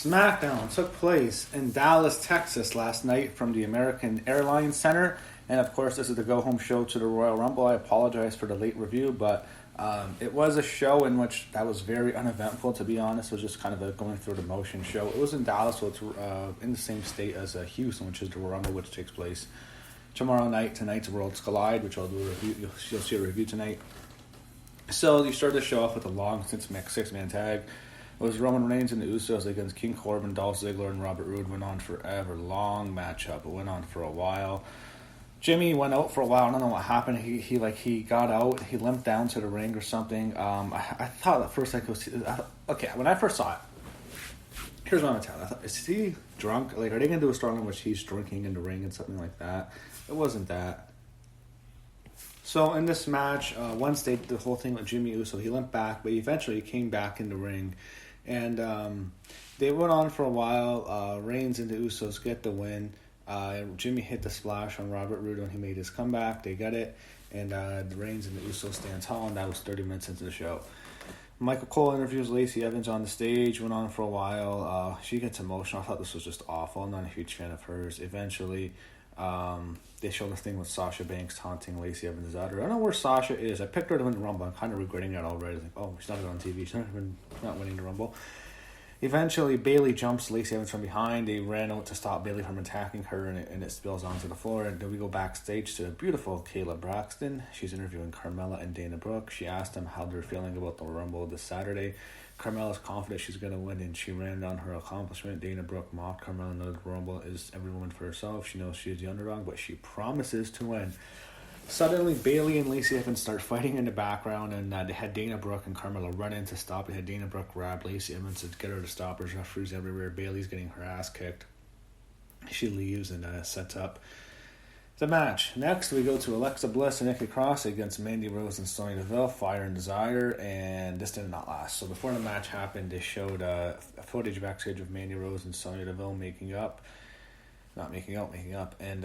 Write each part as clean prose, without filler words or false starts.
SmackDown took place in Dallas, Texas last night from the American Airlines Center. And of course, this is the go-home show to the Royal Rumble. I apologize for the late review, but it was a show in which that was very uneventful, to be honest. It was just kind of a going through the motion show. It was in Dallas, so it's in the same state as Houston, which is the Royal Rumble, which takes place tomorrow night. Tonight's Worlds Collide, which I'll do a review. You'll see a review tonight. So you started the show off with a long six-man tag. It was Roman Reigns and the Usos against King Corbin, Dolph Ziggler, and Robert Roode. Went on forever. Long matchup. It went on for a while. Jimmy went out for a while. I don't know what happened. He got out. He limped down to the ring or something. I thought at first when I first saw it, here's what I'm gonna tell you. I thought, is he drunk? Like, are they gonna do a story in which he's drinking in the ring and something like that? It wasn't that. So in this match, once the whole thing with Jimmy Uso, he limped back, but eventually he came back in the ring. And they went on for a while. Reigns and the Usos get the win. Jimmy hit the splash on Robert Roode when he made his comeback. They get it. And the Reigns and the Usos stand tall, and that was 30 minutes into the show. Michael Cole interviews Lacey Evans on the stage. Went on for a while. She gets emotional. I thought this was just awful. I'm not a huge fan of hers. Eventually, they show the thing with Sasha Banks taunting Lacey Evans' daughter. I don't know where Sasha is. I picked her to win the Rumble. I'm kind of regretting it already. Like, oh, she's not on TV. She's not winning the Rumble. Eventually, Bayley jumps Lacey Evans from behind. They ran out to stop Bayley from attacking her, and it spills onto the floor. And then we go backstage to beautiful Kayla Braxton. She's interviewing Carmella and Dana Brooke. She asked them how they're feeling about the Rumble this Saturday. Carmella's confident she's going to win, and she ran down her accomplishment. Dana Brooke mocked Carmella. Another Rumble is every woman for herself. She knows she's the underdog, but she promises to win. Suddenly, Bayley and Lacey Evans start fighting in the background, and they had Dana Brooke and Carmella run in to stop. They had Dana Brooke grab Lacey Evans to get her to stop. There's referees everywhere. Bayley's getting her ass kicked. She leaves and sets up the match. Next, we go to Alexa Bliss and Nikki Cross against Mandy Rose and Sonya Deville, Fire and Desire, and this did not last. So before the match happened, they showed footage backstage of Mandy Rose and Sonya Deville making up. And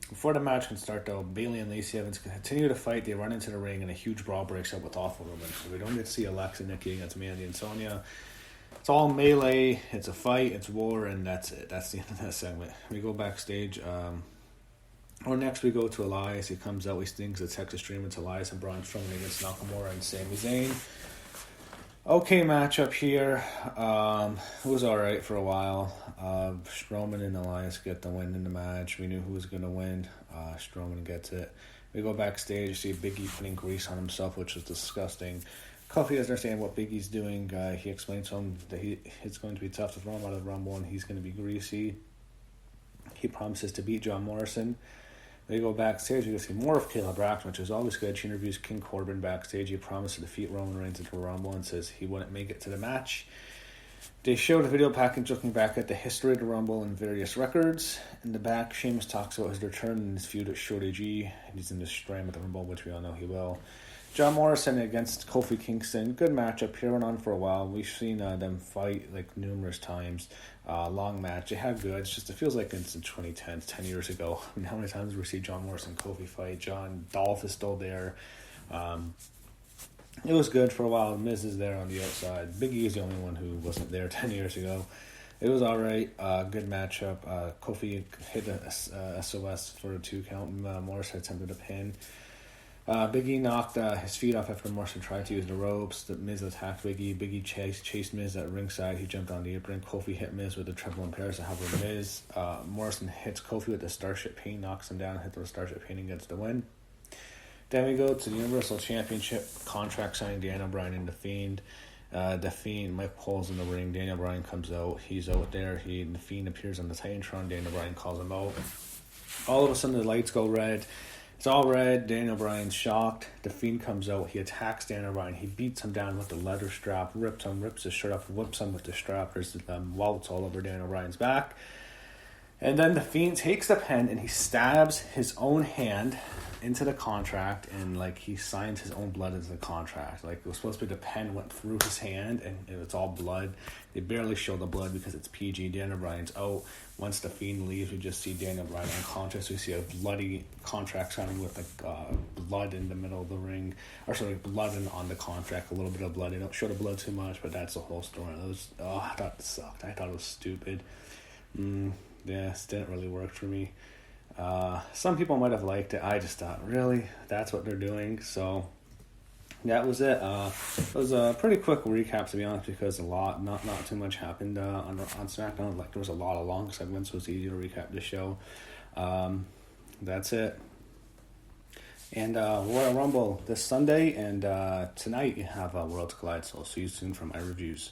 before the match can start, though, Bayley and Lacey Evans continue to fight. They run into the ring, and a huge brawl breaks out with awful women. So we don't get to see Alexa, Nikki against Mandy and Sonya. It's all melee. It's a fight. It's war, and that's it. That's the end of that segment. We go backstage. Next we go to Elias. He comes out. He stings the Texas Dream. It's Elias and Braun Strowman against Nakamura and Sami Zayn. Okay matchup here. It was alright for a while. Strowman and Elias get the win in the match. We knew who was going to win. Strowman gets it. We go backstage, see Big E putting grease on himself, which was disgusting. Kofi doesn't understand what Big E's doing. He explains to him that it's going to be tough to throw him out of the Rumble, and he's going to be greasy. He promises to beat John Morrison. They go backstage. We can see more of Kayla Braxton, which is always good. She interviews King Corbin backstage. He promised to defeat Roman Reigns into the Rumble and says he wouldn't make it to the match. They showed a video package looking back at the history of the Rumble and various records. In the back, Sheamus talks about his return and his feud with Shorty G. He's in this strand with the Rumble, which we all know he will. John Morrison against Kofi Kingston. Good matchup here. Went on for a while. We've seen them fight like numerous times. Long match. They have good. It's just, it feels like it's in 2010, 10 years ago. I mean, how many times have we seen John Morrison and Kofi fight? Dolph is still there. It was good for a while. Miz is there on the outside. Big E is the only one who wasn't there 10 years ago. It was alright. Good matchup. Kofi hit a SOS for a 2 count. Morrison attempted a pin. Big E knocked his feet off after Morrison tried to use the ropes. The Miz attacked Big E. Big E chased Miz at ringside. He jumped on the apron. Kofi hit Miz with the triple impairs to help Miz. Morrison hits Kofi with the Starship Pain, knocks him down, hit the Starship Pain and gets the win. Then we go to the Universal Championship contract signing Daniel Bryan and The Fiend. The Fiend, Mike Cole's in the ring. Daniel Bryan comes out. He's out there. The Fiend appears on the Titantron. Daniel Bryan calls him out. All of a sudden the lights go red. It's all red. Daniel Bryan's shocked. The Fiend comes out. He attacks Daniel Bryan. He beats him down with the leather strap, rips his shirt off, whips him with the strap. There's welts all over Daniel Bryan's back. And then the Fiend takes the pen and he stabs his own hand into the contract, and like he signs his own blood into the contract. Like it was supposed to be the pen went through his hand and it was all blood. They barely show the blood because it's PG. Daniel Bryan's out. Once the Fiend leaves, we just see Daniel Bryan unconscious. We see a bloody contract signing with blood in the middle of the ring, or sorry, blood on the contract. A little bit of blood. They don't show the blood too much, but that's the whole story. I thought it sucked. I thought it was stupid. This didn't really work for me. Some people might have liked it. I just thought, really? That's what they're doing? So, that was it. It was a pretty quick recap, to be honest, because not too much happened on SmackDown. Like, there was a lot of long segments, so it's easy to recap the show. That's it. And Royal Rumble this Sunday, and tonight you have Worlds Collide, so I'll see you soon for my reviews.